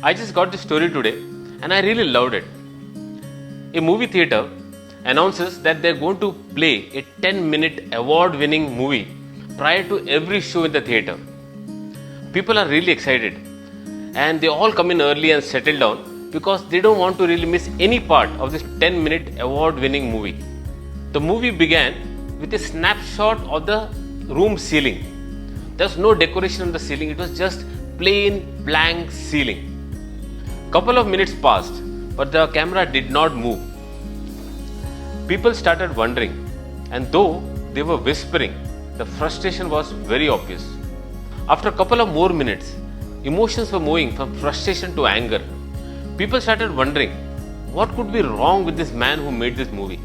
I just got this story today and I really loved it. A movie theater announces that they're going to play a 10-minute award-winning movie prior to every show in the theater. People are really excited and they all come in early and settle down because they don't want to really miss any part of this 10-minute award-winning movie. The movie began with a snapshot of the room ceiling. There's no decoration on the ceiling, it was just plain blank ceiling. Couple of minutes passed, but the camera did not move. People started wondering, and though they were whispering, the frustration was very obvious. After a couple of more minutes, emotions were moving from frustration to anger. People started wondering, what could be wrong with this man who made this movie?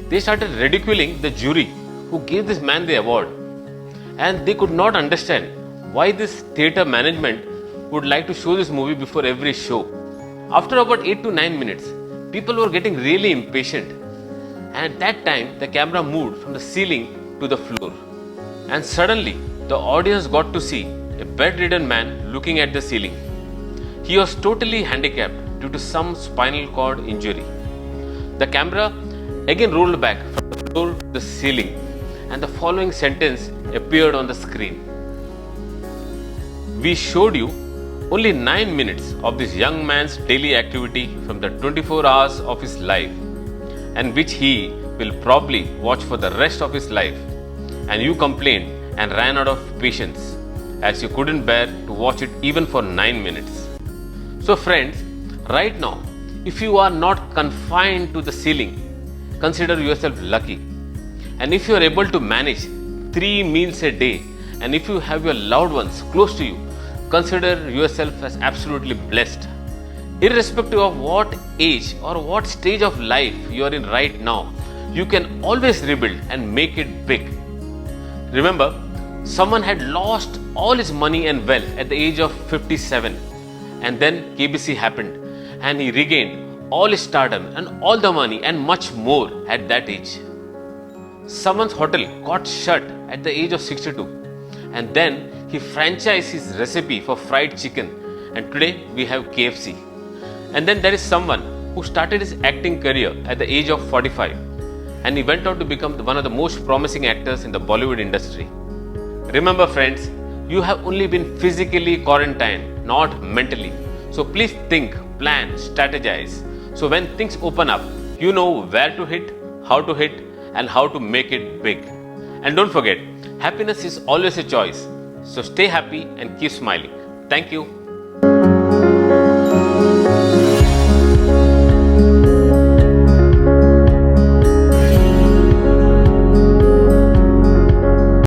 They started ridiculing the jury who gave this man the award. And they could not understand why this theatre management would like to show this movie before every show. After about 8 to 9 minutes, people were getting really impatient. And at that time, the camera moved from the ceiling to the floor. And suddenly, the audience got to see a bedridden man looking at the ceiling. He was totally handicapped due to some spinal cord injury. The camera again rolled back from the floor to the ceiling, and the following sentence appeared on the screen. We showed you only 9 minutes of this young man's daily activity from the 24 hours of his life, and which he will probably watch for the rest of his life. And you complained and ran out of patience as you couldn't bear to watch it even for 9 minutes. So friends, right now, if you are not confined to the ceiling, consider yourself lucky. And if you are able to manage 3 meals a day, and if you have your loved ones close to you, consider yourself as absolutely blessed. Irrespective of what age or what stage of life you are in right now, you can always rebuild and make it big. Remember, someone had lost all his money and wealth at the age of 57, and then KBC happened and he regained all his stardom and all the money and much more at that age. Someone's hotel got shut at the age of 62, and then he franchised his recipe for fried chicken, and today we have KFC. And then there is someone who started his acting career at the age of 45, and he went on to become one of the most promising actors in the Bollywood industry. Remember friends, you have only been physically quarantined, not mentally. So please think, plan, strategize. So when things open up, you know where to hit, how to hit, and how to make it big. And don't forget, happiness is always a choice. So stay happy and keep smiling. Thank you.